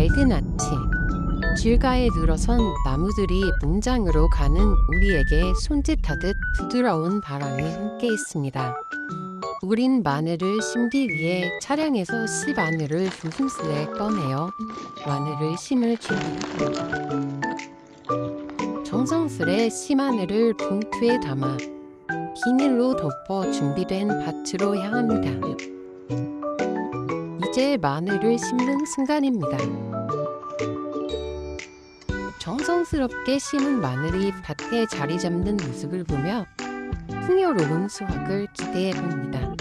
맑은 아침, 길가에 들어선 나무들이 농장으로 가는 우리에게 손짓하듯 부드러운 바람이 함께 있습니다. 우린 마늘을 심기 위해 차량에서 씨 마늘을 조심스레 꺼내어 마늘을 심을 준비합니다. 정성스레 씨 마늘을 봉투에 담아 비닐로 덮어 준비된 밭으로 향합니다. 이제 마늘을 심는 순간입니다. 정성스럽게 심은 마늘이 밭에 자리 잡는 모습을 보며 풍요로운 수확을 기대해 봅니다.